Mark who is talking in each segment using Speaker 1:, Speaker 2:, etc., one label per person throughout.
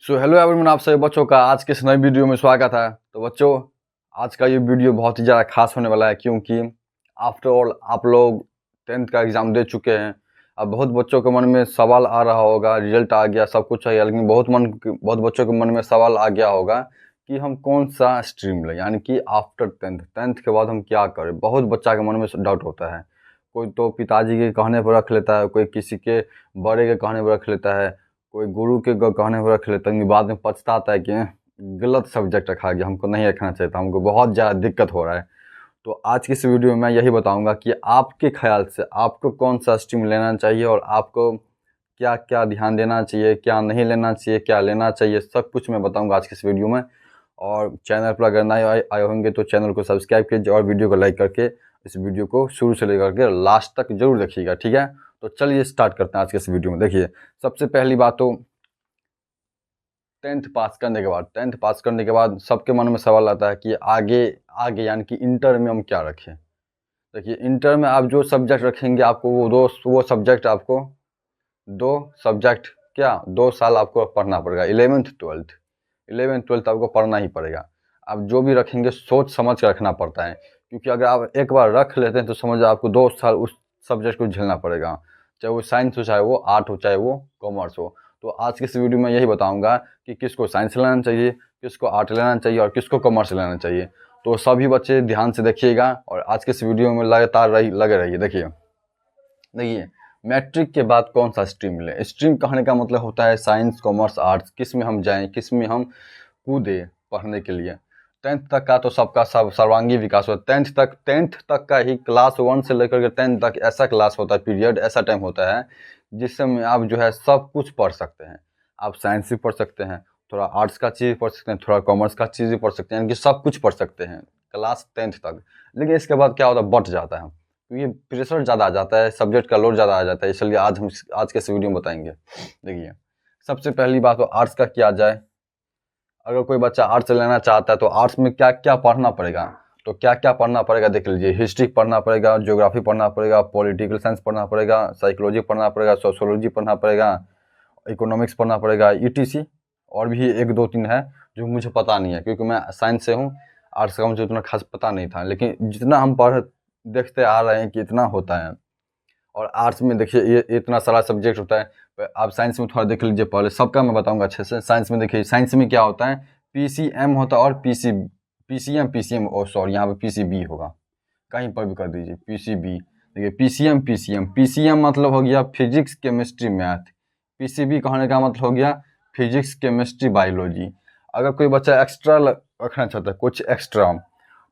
Speaker 1: Hello everyone, आप सभी बच्चों का आज के इस नई वीडियो में स्वागत है। तो बच्चों, आज का ये वीडियो बहुत ही ज़्यादा खास होने वाला है, क्योंकि आफ्टर ऑल आप लोग 10th का एग्ज़ाम दे चुके हैं। अब बहुत बच्चों के मन में सवाल आ रहा होगा, रिजल्ट आ गया, सब कुछ आ गया, लेकिन बहुत बच्चों के मन में सवाल आ गया होगा कि हम कौन सा स्ट्रीम लें, यानी कि आफ्टर 10th के बाद हम क्या करें। बहुत बच्चा के मन में डाउट होता है। कोई तो पिताजी के कहने पर रख लेता है, कोई किसी के बड़े के कहने पर रख लेता है, कोई गुरु के कहने पर रख लेता है। बाद में पछताता है कि गलत सब्जेक्ट रखा गया, हमको नहीं रखना चाहिए था, हमको बहुत ज़्यादा दिक्कत हो रहा है। तो आज की इस वीडियो में मैं यही बताऊंगा कि आपके ख्याल से आपको कौन सा स्ट्रीम लेना चाहिए और आपको क्या क्या ध्यान देना चाहिए, क्या नहीं लेना चाहिए, क्या लेना चाहिए, सब कुछ मैं बताऊंगा आज की इस वीडियो में। और चैनल पर अगर नए आए होंगे तो चैनल को सब्सक्राइब कीजिए और वीडियो को लाइक करके इस वीडियो को शुरू से लेकर के लास्ट तक जरूर देखिएगा, ठीक है। तो चलिए स्टार्ट करते हैं आज के इस वीडियो में। देखिए, सबसे पहली बात तो 10th पास करने के बाद सबके मन में सवाल आता है कि आगे आगे यानी कि इंटर में हम क्या रखें। देखिए, इंटर में आप जो सब्जेक्ट रखेंगे, आपको वो सब्जेक्ट आपको दो साल आपको पढ़ना पड़ेगा। 11th 12th आपको पढ़ना ही पड़ेगा। आप जो भी रखेंगे सोच समझ कर रखना पड़ता है, क्योंकि अगर आप एक बार रख लेते हैं तो समझ आपको 2 साल उस सब्जेक्ट को झेलना पड़ेगा, चाहे वो साइंस हो, चाहे वो आर्ट हो, चाहे वो कॉमर्स हो। तो आज की इस वीडियो में यही बताऊंगा कि किसको साइंस लेना चाहिए, किसको आर्ट लेना चाहिए और किसको कॉमर्स लेना चाहिए। तो सभी बच्चे ध्यान से देखिएगा और आज के इस वीडियो में लगातार लगे रहिए। देखिए, मैट्रिक के बाद कौन सा स्ट्रीम लें। स्ट्रीम कहने का मतलब होता है साइंस, कॉमर्स, आर्ट्स, किस में हम जाएं, किस में हम कूदें पढ़ने के लिए। 10th तक का तो सबका सर्वांगीण विकास होता है। 10th तक का ही क्लास 1 से लेकर के 10th तक ऐसा क्लास होता है, पीरियड ऐसा टाइम होता है जिसमें आप जो है सब कुछ पढ़ सकते हैं। आप साइंस भी पढ़ सकते हैं, थोड़ा आर्ट्स का चीज़ पढ़ सकते हैं, थोड़ा कॉमर्स का चीज़ भी पढ़ सकते हैं, यानी कि सब कुछ पढ़ सकते हैं क्लास 10th तक। लेकिन इसके बाद क्या होता है, बट जाता है, क्योंकि प्रेशर ज़्यादा आ जाता है, सब्जेक्ट का लोड ज़्यादा आ जाता है। इसलिए आज के इस वीडियो में बताएंगे। देखिए, सबसे पहली बात तो आर्ट्स का किया जाए। अगर कोई बच्चा आर्ट्स लेना चाहता है तो आर्ट्स में क्या क्या पढ़ना पड़ेगा, तो क्या क्या पढ़ना पड़ेगा देख लीजिए। हिस्ट्री पढ़ना पड़ेगा, ज्योग्राफी पढ़ना पड़ेगा, पॉलिटिकल साइंस पढ़ना पड़ेगा, साइकोलॉजी पढ़ना पड़ेगा, सोशोलॉजी पढ़ना पड़ेगा, इकोनॉमिक्स पढ़ना पड़ेगा, ईटीसी। और भी 1 2 3 है जो मुझे पता नहीं है, क्योंकि मैं साइंस से हूँ। आर्ट्स का मुझे उतना खास पता नहीं था, लेकिन जितना हम देखते आ रहे हैं कि इतना होता है। और आर्ट्स में देखिए ये इतना सारा सब्जेक्ट होता है। आप साइंस में थोड़ा देख लीजिए, पहले सबका मैं बताऊंगा अच्छे से। साइंस में देखिए, साइंस में क्या होता है, पीसीएम होता है और पीसीएम और सॉरी यहाँ पे पीसीबी होगा, कहीं पर भी कर दीजिए पीसीबी। देखिए, पीसीएम मतलब हो गया फिजिक्स, केमिस्ट्री, मैथ। पीसीबी कहने का मतलब हो गया फिजिक्स, केमिस्ट्री, बायोलॉजी। अगर कोई बच्चा एक्स्ट्रा रखना चाहता है, कुछ एक्स्ट्रा,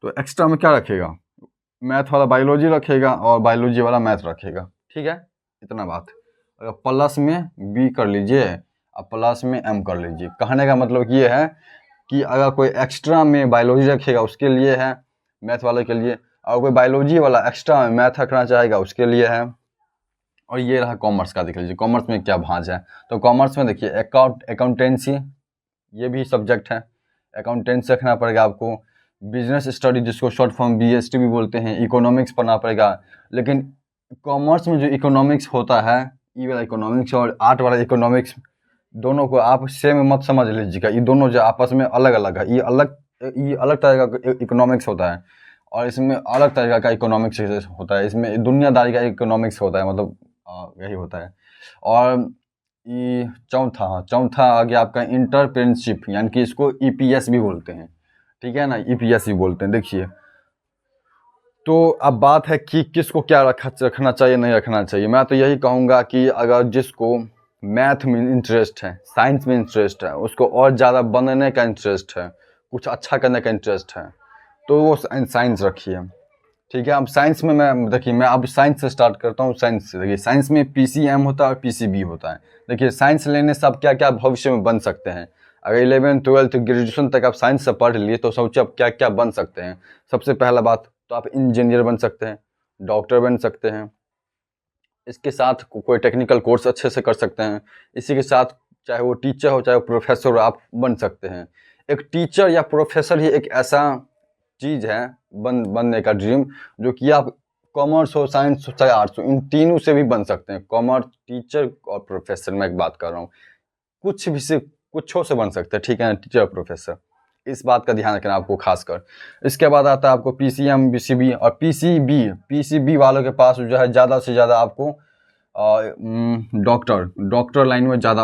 Speaker 1: तो एक्स्ट्रा में क्या रखेगा, मैथ वाला बायोलॉजी रखेगा और बायोलॉजी वाला मैथ रखेगा, ठीक है। इतना बात। अगर प्लस में बी कर लीजिए और प्लस में एम कर लीजिए। कहने का मतलब ये है कि अगर कोई एक्स्ट्रा में बायोलॉजी रखेगा उसके लिए है, मैथ वाले के लिए। और कोई बायोलॉजी वाला एक्स्ट्रा में मैथ रखना चाहेगा उसके लिए है। और ये रहा कॉमर्स का, देख लीजिए कॉमर्स में क्या भांज है। तो कॉमर्स में देखिए, अकाउंटेंसी, ये भी सब्जेक्ट है। अकाउंटेंसी रखना पड़ेगा आपको। बिजनेस स्टडी, जिसको शॉर्ट फॉर्म बीएसटी भी बोलते हैं। इकोनॉमिक्स पढ़ना पड़ेगा। लेकिन कॉमर्स में जो इकोनॉमिक्स होता है, ई वाला इकोनॉमिक्स और आर्ट वाला इकोनॉमिक्स, दोनों को आप सेम मत समझ लीजिएगा। ये दोनों जो आपस में अलग अलग है। ये अलग तरह का इकोनॉमिक्स होता है और इसमें अलग तरह का इकोनॉमिक्स होता है। इसमें दुनियादारी का इकोनॉमिक्स होता है, मतलब यही होता है। और ये चौथा आ गया आपका इंटरप्रेन्योरशिप, यानी कि इसको ईपीएस भी बोलते हैं, ठीक है ना, ईपीएस भी बोलते हैं। देखिए, तो अब बात है कि किसको क्या रखना चाहिए, नहीं रखना चाहिए। मैं तो यही कहूँगा कि अगर जिसको मैथ में इंटरेस्ट है, साइंस में इंटरेस्ट है, उसको और ज़्यादा बनने का इंटरेस्ट है, कुछ अच्छा करने का इंटरेस्ट है, तो वो साइंस रखिए, ठीक है। अब साइंस में मैं अब साइंस से स्टार्ट करता हूँ। साइंस से देखिए, साइंस में पीसीएम होता है और पीसीबी होता है। देखिए, साइंस लेने से आप क्या क्या भविष्य में बन सकते हैं। अगर 11th 12th ग्रेजुएशन तक आप साइंस से पढ़ लिए तो सोचिए आप क्या क्या बन सकते हैं। सबसे पहला बात तो आप इंजीनियर बन सकते हैं, डॉक्टर बन सकते हैं। इसके साथ कोई टेक्निकल कोर्स अच्छे से कर सकते हैं। इसी के साथ चाहे वो टीचर हो, चाहे वो प्रोफेसर हो, आप बन सकते हैं। एक टीचर या प्रोफेसर ही एक ऐसा चीज़ है बनने का ड्रीम, जो कि आप कॉमर्स हो, साइंस हो, चाहे आर्ट्स हो, इन तीनों से भी बन सकते हैं। कॉमर्स, टीचर और प्रोफेसर, मैं एक बात कर रहा हूँ। कुछ भी से कुछों से बन सकते हैं, ठीक है, टीचर प्रोफेसर। इस बात का ध्यान रखना आपको खासकर। इसके बाद आता है आपको पीसीएम, बीसीबी और पीसीबी वालों के पास जो है ज़्यादा से ज़्यादा आपको डॉक्टर लाइन में ज़्यादा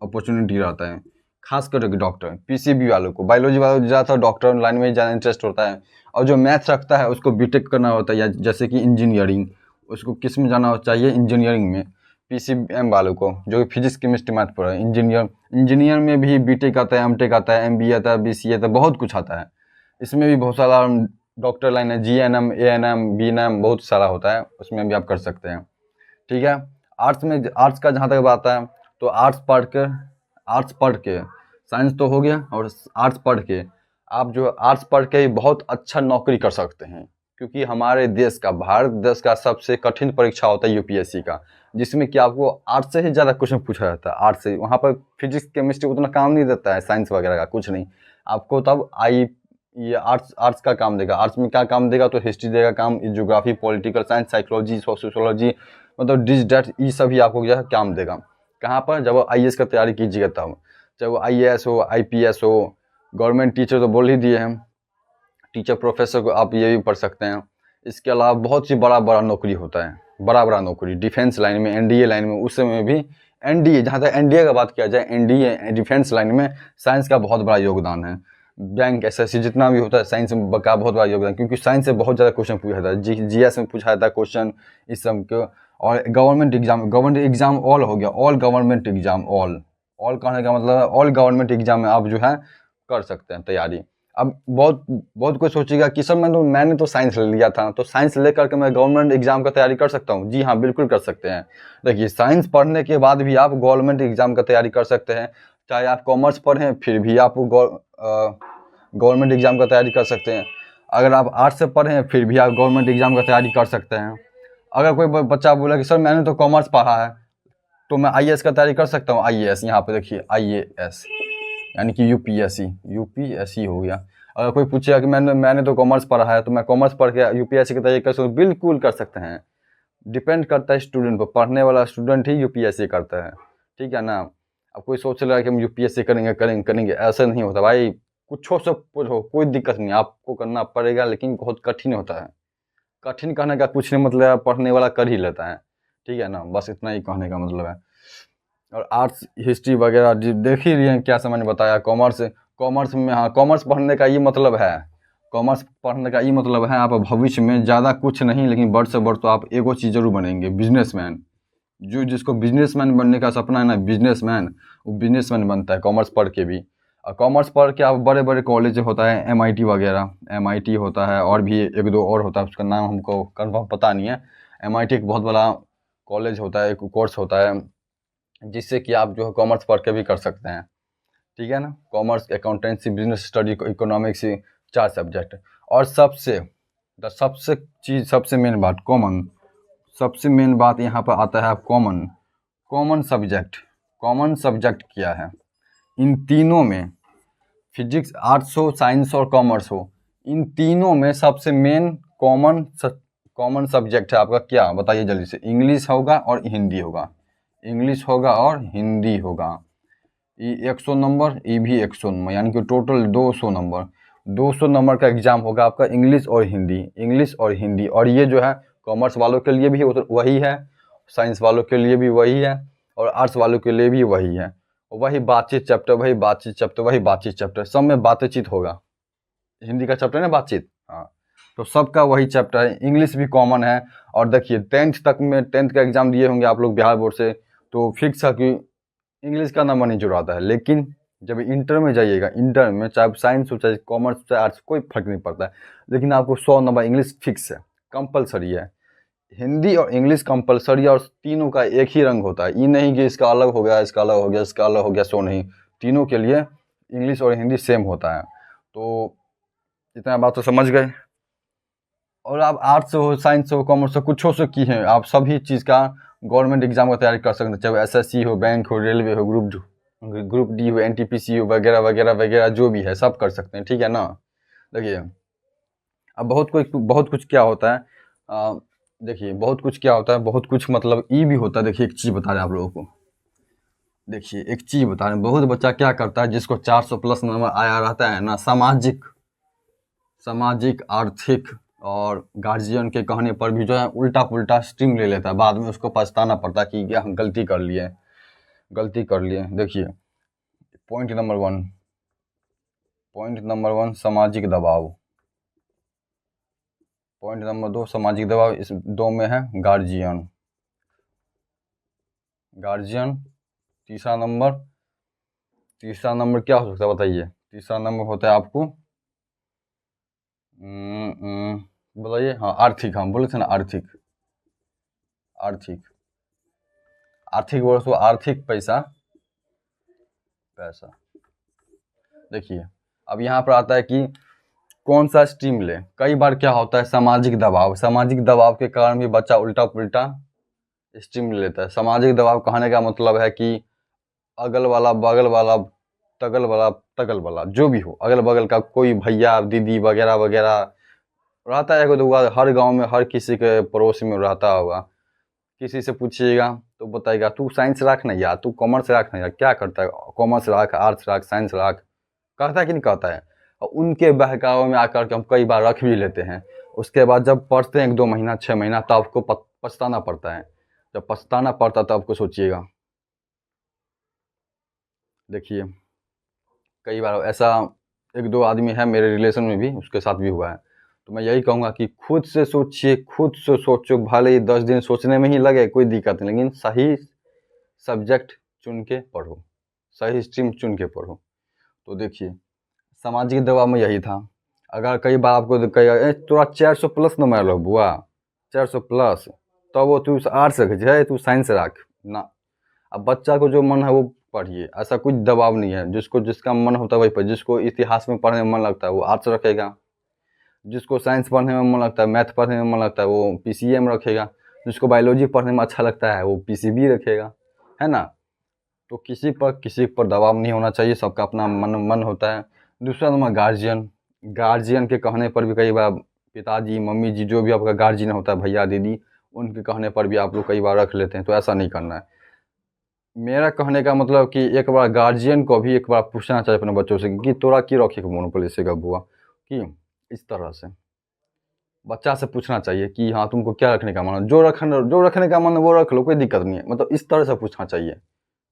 Speaker 1: अपॉर्चुनिटी रहता है, खास करके डॉक्टर। पीसीबी वालों को, बायोलॉजी वालों को ज़्यादातर डॉक्टर लाइन में ज़्यादा इंटरेस्ट होता है। और जो मैथ्स रखता है उसको बीटेक करना होता है, या जैसे कि इंजीनियरिंग, उसको किस में जाना चाहिए, इंजीनियरिंग में। पीसीएम वालों को जो कि फिजिक्स केमिस्ट्री मैथ पर है, इंजीनियर में भी बीटेक आता है, एमटेक आता है, एमबीए आता है, बीसीए आता है, बहुत कुछ आता है। इसमें भी बहुत सारा डॉक्टर लाइन है, जीएनएम, एएनएम, बीएनएम, बहुत सारा होता है, उसमें भी आप कर सकते हैं, ठीक है। आर्ट्स का जहाँ तक बात है, तो आर्ट्स पढ़ के साइंस तो हो गया, और आर्ट्स पढ़ के आप जो आर्ट्स पढ़ के ही बहुत अच्छा नौकरी कर सकते हैं। क्योंकि हमारे देश का, भारत देश का सबसे कठिन परीक्षा होता है यूपीएससी का, जिसमें कि आपको आर्ट्स से ही ज़्यादा क्वेश्चन पूछा जाता है। आर्ट्स से वहाँ पर फिजिक्स केमिस्ट्री उतना काम नहीं देता है, साइंस वगैरह का कुछ नहीं आपको। तब ये आर्ट्स का काम देगा। आर्ट्स में क्या काम देगा, तो हिस्ट्री देगा काम, geography, political science, psychology, sociology, मतलब डिस डेट, ये सभी आपको जो है काम देगा। कहाँ पर, जब आईएएस का तैयारी कीजिएगा तब, चाहे वो आईएएस हो, आईपीएस हो, गवर्नमेंट टीचर तो बोल ही दिए हैं, टीचर प्रोफेसर को आप ये भी पढ़ सकते हैं। इसके अलावा बहुत सी बड़ा नौकरी होता है, बड़ा नौकरी डिफेंस लाइन में, एनडीए लाइन में, उस समय भी एनडीए, जहाँ तक एनडीए का बात किया जाए, एनडीए डिफेंस लाइन में साइंस का बहुत बड़ा योगदान है। बैंक, एसएससी, जितना भी होता है साइंस का बहुत बड़ा योगदान, क्योंकि साइंस से बहुत ज़्यादा क्वेश्चन पूछा जाता है, जीएस में पूछा जाता है क्वेश्चन इस सब के। और गवर्नमेंट एग्जाम ऑल हो गया, ऑल गवर्नमेंट एग्जाम, ऑल कहने का मतलब है ऑल गवर्नमेंट एग्जाम में आप जो है कर सकते हैं तैयारी। अब बहुत कोई सोचेगा कि सर मैंने तो साइंस ले लिया था, तो साइंस लेकर के मैं गवर्नमेंट एग्जाम का तैयारी कर सकता हूँ। जी हाँ, बिल्कुल कर सकते हैं। देखिए, साइंस पढ़ने के बाद भी आप गवर्नमेंट एग्जाम का तैयारी कर सकते हैं। चाहे आप कॉमर्स पढ़ें, फिर भी आप गवर्नमेंट एग्जाम का तैयारी कर सकते हैं। अगर आप आर्ट्स से पढ़ें, फिर भी आप गवर्नमेंट एग्जाम का तैयारी कर सकते हैं। अगर कोई बच्चा बोला कि सर मैंने तो कॉमर्स पढ़ा है, तो मैं आईएएस का तैयारी कर सकता हूँ। आईएएस, यहाँ पे देखिए आईएएस यानी कि यूपीएससी हो गया। अगर कोई पूछेगा कि मैंने तो कॉमर्स पढ़ा है, तो मैं कॉमर्स पढ़ के यूपीएससी की तैयारी कर सकता हूँ, बिल्कुल कर सकते हैं। डिपेंड करता है स्टूडेंट पर, पढ़ने वाला स्टूडेंट ही यूपीएससी करता है, ठीक है ना। अब कोई सोच रहा है कि हम यूपीएससी करेंगे, ऐसा नहीं होता भाई। कुछो से पूछो, कोई दिक्कत नहीं, आपको करना पड़ेगा, लेकिन बहुत कठिन होता है। कठिन कहने का कुछ नहीं मतलब है, पढ़ने वाला कर ही लेता है, ठीक है ना, बस इतना ही कहने का मतलब है। और आर्ट्स, हिस्ट्री वगैरह देख ही रही हैं, क्या समझ बताया। कॉमर्स में, हाँ, कॉमर्स पढ़ने का ये मतलब है, कॉमर्स पढ़ने का ये मतलब है, आप भविष्य में ज़्यादा कुछ नहीं, लेकिन बढ़ से बढ़ तो आप एगो चीज़ जरूर बनेंगे, बिजनेसमैन। जिसको बिजनेसमैन बनने का सपना है ना, बिजनेसमैन, वो बिजनेसमैन बनता है कॉमर्स पढ़ के भी। और कॉमर्स पढ़ के आप बड़े कॉलेज होता है, एमआईटी वगैरह, एमआईटी होता है, और भी एक दो और होता है, उसका नाम हमको कन्फर्म पता नहीं है। एमआईटी एक बहुत बड़ा कॉलेज होता है, एक कोर्स होता है, जिससे कि आप जो है कॉमर्स पढ़ के भी कर सकते हैं, ठीक है ना। Commerce, accountancy, business study, economics, 4 subject. और सबसे मेन बात, सबसे मेन बात यहाँ पर आता है कॉमन सब्जेक्ट क्या है इन तीनों में, फिजिक्स, आर्ट्स हो, साइंस और कॉमर्स हो, इन तीनों में सबसे मेन कॉमन सब्जेक्ट है आपका, क्या बताइए जल्दी से। इंग्लिश होगा और हिंदी होगा, ये 100 नंबर, ये भी 100 नंबर, यानी कि टोटल 200 नंबर। 200 नंबर का एग्जाम होगा आपका, इंग्लिश और हिंदी। और ये जो है कॉमर्स वालों के लिए भी वही है, साइंस वालों के लिए भी वही है, और आर्ट्स वालों के लिए भी वही है। वही बातचीत चैप्टर, सब में बातचीत होगा। हिंदी का चैप्टर है ना, बातचीत, हाँ, तो सबका वही चैप्टर है। इंग्लिश भी कॉमन है। और देखिए 10th का एग्जाम दिए होंगे आप लोग बिहार बोर्ड से, तो फिक्स है कि इंग्लिश का नंबर नहीं जुड़ाता है। लेकिन जब इंटर में जाइएगा, इंटर में चाहे साइंस हो, चाहे कॉमर्स, चाहे आर्ट्स, कोई फर्क नहीं पड़ता है, लेकिन आपको 100 नंबर इंग्लिश फिक्स है, कंपलसरी है। हिंदी और इंग्लिश कंपलसरी, और तीनों का एक ही रंग होता है। ये नहीं कि इसका अलग हो गया, इसका अलग हो गया, सो नहीं, तीनों के लिए इंग्लिश और हिंदी सेम होता है। तो इतना बात तो समझ गए। और आप आर्ट्स हो, साइंस हो, कॉमर्स हो, कुछ हो से की है, आप सभी चीज़ का गवर्नमेंट एग्जाम का तैयारी कर सकते हैं, चाहे एसएससी हो, बैंक हो, रेलवे हो, ग्रुप डी हो, एनटीपीसी हो, वगैरह वगैरह वगैरह, जो भी है सब कर सकते हैं, ठीक है ना। देखिए, अब बहुत कुछ क्या होता है, देखिए बहुत कुछ क्या होता है, बहुत कुछ मतलब ये भी होता है। देखिए, एक चीज़ बता रहे हैं आप लोगों को, देखिए एक चीज़ बता रहे हैं, बहुत बच्चा क्या करता है, जिसको 400 प्लस नंबर आया रहता है ना, सामाजिक आर्थिक और गार्जियन के कहने पर भी जो है उल्टा पुल्टा स्ट्रीम ले लेता है, बाद में उसको पछताना पड़ता है कि क्या हम गलती कर लिए। देखिए पॉइंट नंबर वन सामाजिक दबाव, पॉइंट नंबर 2 सामाजिक दबाव, इस 2 में है गार्जियन। तीसरा नंबर क्या हो सकता है बताइए? तीसरा नंबर होता है आपको बताइए। हाँ आर्थिक, हम बोले थे ना आर्थिक बोले तो आर्थिक पैसा। देखिए अब यहाँ पर आता है कि कौन सा स्ट्रीम ले। कई बार क्या होता है, सामाजिक दबाव के कारण भी बच्चा उल्टा पुल्टा स्ट्रीम ले लेता है। सामाजिक दबाव कहने का मतलब है कि अगल वाला बगल वाला तगल वाला जो भी हो, अगल बगल का कोई भैया दीदी वगैरह वगैरह रहता है, एगो दूगो हर गांव में, हर किसी के पड़ोस में रहता होगा। किसी से पूछिएगा तो बताएगा तू साइंस रख ना यार, तू कॉमर्स रख ना यार, क्या करता है, कॉमर्स रख, आर्ट्स रख, साइंस रख, कहता है कि नहीं कहता है। और उनके बहकावे में आकर के हम कई बार रख भी लेते हैं। उसके बाद जब पढ़ते हैं 1-2 महीना 6 महीना, तब आपको पछताना पड़ता है। जब पछताना पड़ता तब आपको सोचिएगा। देखिए कई बार ऐसा 1-2 आदमी है मेरे रिलेशन में भी, उसके साथ भी हुआ है। तो मैं यही कहूँगा कि खुद से सोचो, भले ही 10 दिन सोचने में ही लगे, कोई दिक्कत नहीं, लेकिन सही सब्जेक्ट चुन के पढ़ो, सही स्ट्रीम चुन के पढ़ो। तो देखिए सामाजिक दबाव में यही था। अगर कई बार आपको कहेगा तोरा 400 प्लस नंबर लो बुआ, 400 प्लस, तो वो तू आर्ट्स रखे, तू साइंस रख ना। अब बच्चा को जो मन है वो पढ़िए, ऐसा कुछ दबाव नहीं है। जिसका मन होता है वही पढ़े। जिसको इतिहास में पढ़ने में मन लगता है वो आर्ट्स रखेगा, जिसको साइंस पढ़ने में मन लगता है, मैथ पढ़ने में मन लगता है, वो पीसीए में रखेगा, जिसको बायोलॉजी पढ़ने में अच्छा लगता है वो पीसीबी रखेगा, है ना। तो किसी पर दबाव नहीं होना चाहिए, सबका अपना मन होता है। दूसरा नंबर गार्जियन के कहने पर भी कई बार पिताजी मम्मी जी जो भी आपका गार्जियन होता है, भैया दीदी, उनके कहने पर भी आप लोग कई बार रख लेते हैं। तो ऐसा नहीं करना है। मेरा कहने का मतलब कि एक बार गार्जियन को भी एक बार पूछना चाहिए अपने बच्चों से कि तोरा की रखे मोनोपोली से बुआ, कि इस तरह से बच्चा से पूछना चाहिए कि हाँ तुमको क्या रखने का मन है, जो रखने का मन है वो रख लो, कोई दिक्कत नहीं है। मतलब इस तरह से पूछना चाहिए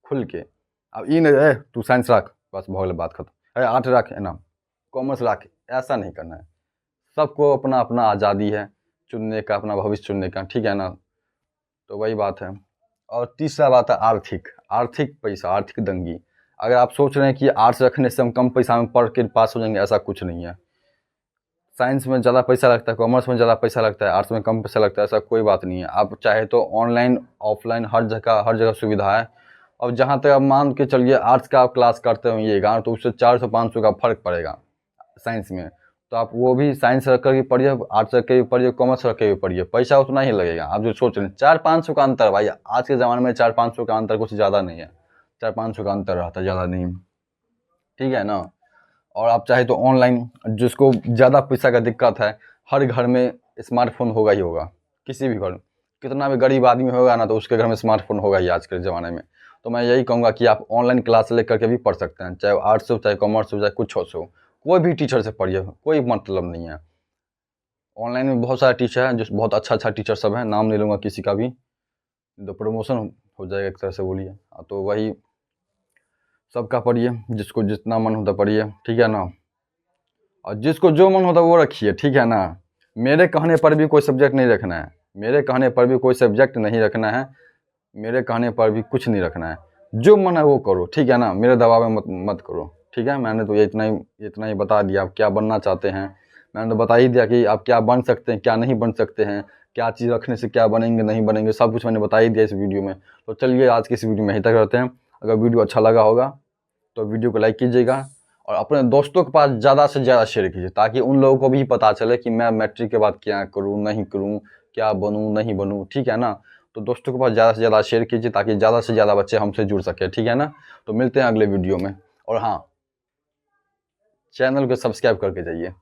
Speaker 1: खुल के। अब ये नहीं तू साइंस रख बस भगल बात खत्म, आर्ट रख है ना, कॉमर्स रख, ऐसा नहीं करना है। सबको अपना अपना आज़ादी है चुनने का, अपना भविष्य चुनने का, ठीक है ना। तो वही बात है। और तीसरा बात है आर्थिक पैसा, आर्थिक दंगी। अगर आप सोच रहे हैं कि आर्ट्स रखने से हम कम पैसा में पढ़ के पास हो जाएंगे, ऐसा कुछ नहीं है। साइंस में ज़्यादा पैसा लगता है, कॉमर्स में ज़्यादा पैसा लगता है, आर्ट्स में कम पैसा लगता है, ऐसा कोई बात नहीं है। आप चाहे तो ऑनलाइन ऑफलाइन हर जगह सुविधा है। और जहाँ तक आप मान के चलिए आर्ट्स का आप क्लास करते होंगे तो उससे 400-500 का फर्क पड़ेगा साइंस में। तो आप वो भी साइंस रख कर भी पढ़िए, आर्ट्स रख के भी पढ़िए, कॉमर्स रख के भी पढ़िए, पैसा उतना ही लगेगा। आप जो सोच रहे हैं 400-500 का अंतर, भाई आज के ज़माने में 400-500 का अंतर कुछ ज़्यादा नहीं है। 400-500 का अंतर रहता है, ज़्यादा नहीं, ठीक है ना। और आप चाहे तो ऑनलाइन, जिसको ज़्यादा पैसा का दिक्कत है, हर घर में स्मार्टफोन होगा ही होगा। किसी भी घर, कितना भी गरीब आदमी होगा ना, तो उसके घर में स्मार्टफोन होगा ही आज के ज़माने में। तो मैं यही कहूँगा कि आप ऑनलाइन क्लास लेकर के भी पढ़ सकते हैं, चाहे आर्ट्स हो, चाहे कॉमर्स हो, चाहे कुछ हो, कोई भी टीचर से पढ़िए, कोई मतलब नहीं है। ऑनलाइन में बहुत सारे टीचर हैं, जो बहुत अच्छा टीचर सब हैं, नाम नहीं लूँगा किसी का भी, तो प्रमोशन हो जाएगा एक तरह से, बोलिए। तो वही सबका पढ़िए, जिसको जितना मन होता पढ़िए, ठीक है ना। और जिसको जो मन होता वो रखिए, ठीक है ना। मेरे कहने पर भी कोई सब्जेक्ट नहीं रखना है, मेरे कहने पर भी कोई सब्जेक्ट नहीं रखना है, मेरे कहने पर भी कुछ नहीं रखना है। जो मन है वो करो, ठीक है ना, मेरे दबाव में मत करो, ठीक है। मैंने तो इतना ही बता दिया। आप क्या बनना चाहते हैं मैंने तो बता ही दिया कि आप क्या बन सकते हैं, क्या नहीं बन सकते हैं, क्या चीज़ रखने से क्या बनेंगे नहीं बनेंगे, सब कुछ मैंने बता ही दिया इस वीडियो में। तो चलिए आज की इस वीडियो में यहीं तक रहते हैं। अगर वीडियो अच्छा लगा होगा तो वीडियो को लाइक कीजिएगा और अपने दोस्तों के पास ज़्यादा से ज़्यादा शेयर कीजिए, ताकि उन लोगों को भी पता चले कि मैं मैट्रिक के बाद क्या करूँ नहीं करूँ, क्या बनूँ नहीं बनूँ, ठीक है ना। तो दोस्तों के पास ज़्यादा से ज़्यादा शेयर कीजिए, ताकि ज़्यादा से ज़्यादा बच्चे हमसे जुड़ सके, ठीक है ना। तो मिलते हैं अगले वीडियो में। और हाँ, चैनल को सब्सक्राइब करके जाइए।